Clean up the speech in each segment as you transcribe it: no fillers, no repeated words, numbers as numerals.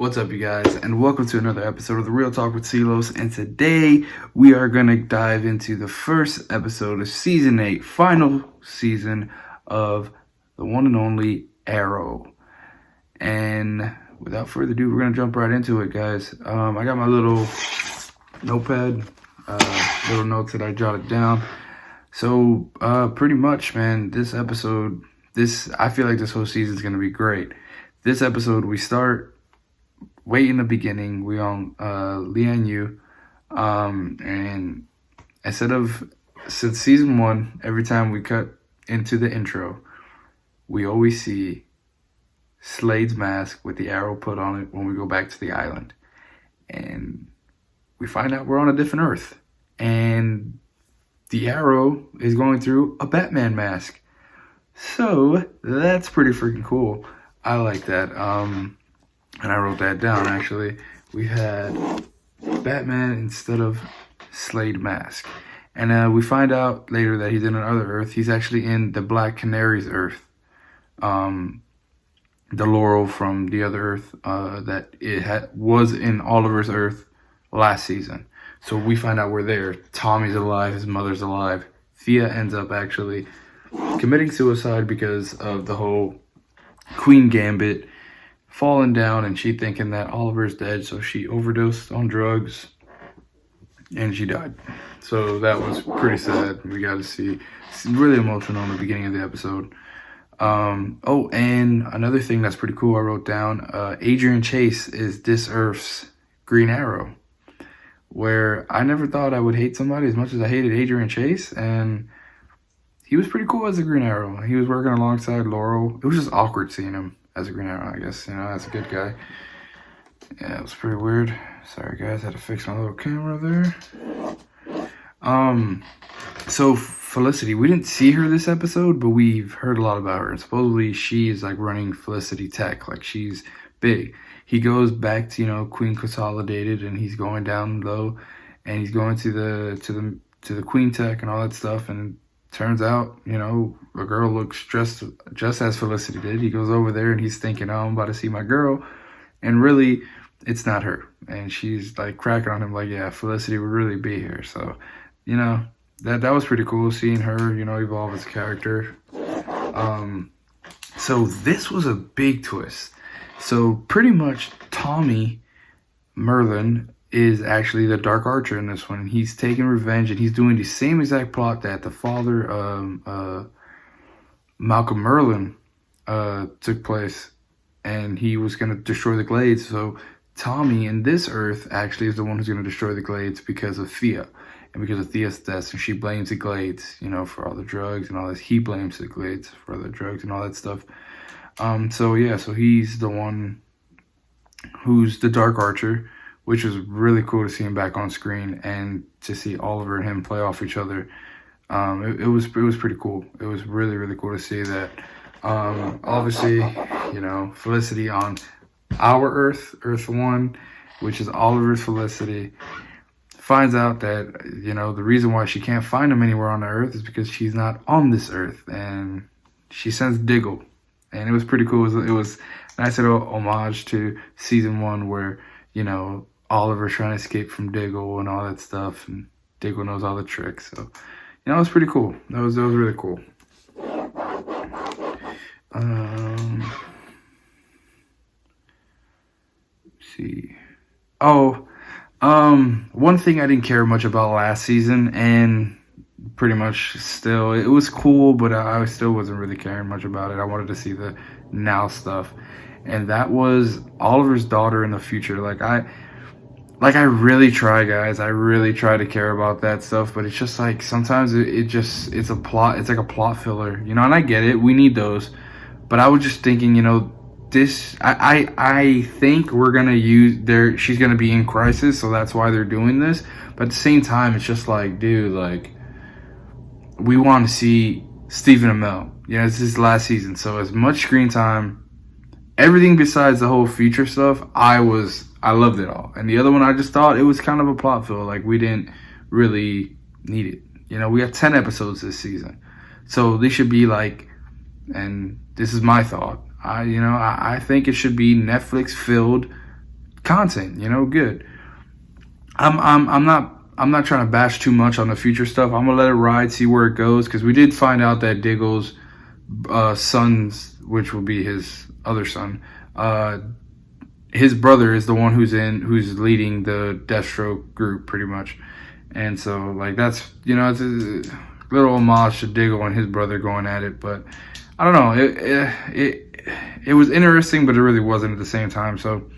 What's up, you guys, and welcome to another episode of The Real Talk with Silos. And today we are going to dive into the first episode of Season 8, final season of the one and only Arrow. And without further ado, we're going to jump right into it, guys. I got my little notepad, little notes that I jotted down. So pretty much, man, this episode, I feel like this whole season is going to be great. This episode, we start way in the beginning. We on Lian Yu, and since season 1, every time we cut into the intro, we always see Slade's mask with the arrow put on it when we go back to the island, and we find out we're on a different Earth, and the arrow is going through a Batman mask. So that's pretty freaking cool. I like that. And I wrote that down, actually. We had Batman instead of Slade mask. And we find out later that he's in another Earth. He's actually in the Black Canary's Earth. The Laurel from the other Earth that was in Oliver's Earth last season. So we find out we're there. Tommy's alive. His mother's alive. Thea ends up actually committing suicide because of the whole Queen Gambit falling down, and she thinking that Oliver's dead, so she overdosed on drugs and she died. So that was pretty sad. We got to see, it's really emotional in the beginning of the episode. Oh, and another thing that's pretty cool I wrote down, Hadrian Chase is this Earth's Green Arrow, where I never thought I would hate somebody as much as I hated Hadrian Chase, and he was pretty cool as a Green Arrow. He was working alongside Laurel. It was just awkward seeing him as a Green Arrow, I guess. You know, that's a good guy. Yeah, it was pretty weird. Sorry, guys. Had to fix my little camera there. So Felicity, we didn't see her this episode, but we've heard a lot about her. And supposedly she is like running Felicity Tech. Like, she's big. He goes back to, Queen Consolidated, and he's going down low, and he's going to the Queen Tech and all that stuff, and turns out, a girl looks just as Felicity did. He goes over there and he's thinking, oh, I'm about to see my girl. And really, it's not her. And she's like cracking on him like, yeah, Felicity would really be here. So, that was pretty cool seeing her, evolve as a character. So this was a big twist. So pretty much Tommy Merlyn is actually the Dark Archer in this one. He's taking revenge, and he's doing the same exact plot that the father, Malcolm Merlyn, took place, and he was going to destroy the Glades. So Tommy in this Earth actually is the one who's going to destroy the Glades because of Thea, and because of Thea's death. And she blames the Glades, for all the drugs and all this. He blames the Glades for the drugs and all that stuff. So he's the one who's the Dark Archer, which was really cool to see him back on screen and to see Oliver and him play off each other. It was pretty cool. It was really, really cool to see that. Obviously, Felicity on our Earth, Earth 1, which is Oliver's Felicity, finds out that, the reason why she can't find him anywhere on the Earth is because she's not on this Earth. And she sends Diggle. And it was pretty cool. It was a nice little homage to season 1 where, Oliver's trying to escape from Diggle and all that stuff, and Diggle knows all the tricks. So, it was pretty cool. That was really cool. Let's see. Oh, one thing I didn't care much about last season, and pretty much still, it was cool, but I still wasn't really caring much about it. I wanted to see the now stuff, and that was Oliver's daughter in the future. I really try, guys. I really try to care about that stuff, but it's just like sometimes it's a plot. It's like a plot filler, and I get it. We need those, but I was just thinking, this. I think we're gonna use there. She's gonna be in crisis, so that's why they're doing this. But at the same time, it's just like, dude, like we want to see Stephen Amell. It's his last season, so as much screen time, everything besides the whole future stuff, I loved it all. And the other one, I just thought it was kind of a plot fill. Like, we didn't really need it. We have 10 episodes this season. So they should be like, and this is my thought, I think it should be Netflix filled content, you know, good. I'm not trying to bash too much on the future stuff. I'm gonna let it ride, see where it goes, because we did find out that Diggle's sons, which will be his other son, his brother is the one who's leading the Deathstroke group, pretty much. And so, like, that's, you know, it's a little homage to Diggle and his brother going at it. But I don't know, it was interesting, but it really wasn't at the same time. So,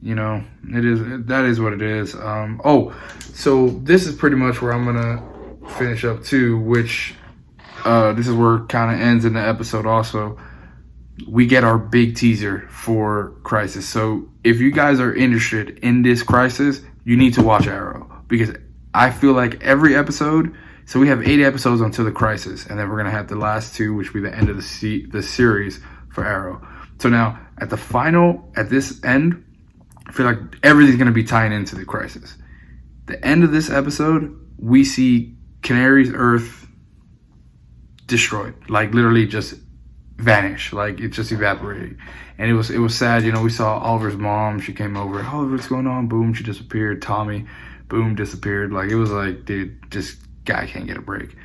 you know, that is what it is. So this is pretty much where I'm gonna finish up too, which this is where it kind of ends in the episode. Also, we get our big teaser for Crisis. So if you guys are interested in this Crisis, you need to watch Arrow, because I feel like every episode, so we have 8 episodes until the Crisis, and then we're gonna have the last 2, which will be the end of the series for Arrow. So now at this end, I feel like everything's gonna be tying into the Crisis. The end of this episode, we see Canary's Earth destroyed, like literally just vanish, like it's just evaporating. And it was sad, you know. We saw Oliver's mom, she came over, Oliver, what's going on? Boom, she disappeared. Tommy, boom, disappeared. Like, it was like, dude, this guy can't get a break.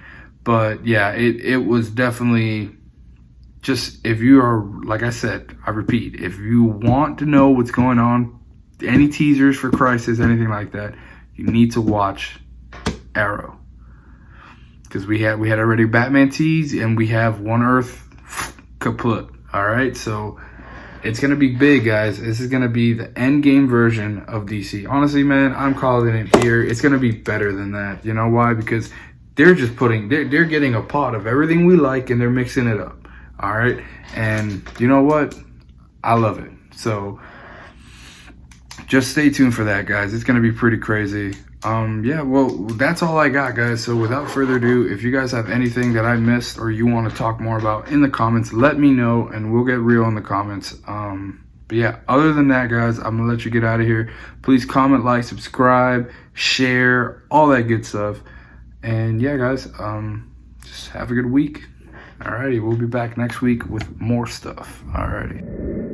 But yeah, it was definitely just, if you are, like I said, I repeat, if you want to know what's going on, any teasers for Crisis, anything like that, you need to watch Arrow, because we had already Batman tease, and we have One Earth kaput. All right, so it's gonna be big, guys. This is gonna be the end game version of DC. Honestly, man, I'm calling it here. It's gonna be better than that. You know why? Because they're just they're getting a pot of everything we like, and they're mixing it up. All right, and you know what? I love it. So just stay tuned for that, guys. It's gonna be pretty crazy. Yeah, well, that's all I got, guys. So without further ado, if you guys have anything that I missed or you want to talk more about in the comments, let me know, and we'll get real in the comments. But yeah, other than that, guys, I'm gonna let you get out of here. Please comment, like, subscribe, share, all that good stuff. And yeah, guys, just have a good week. Alrighty, we'll be back next week with more stuff. Alrighty.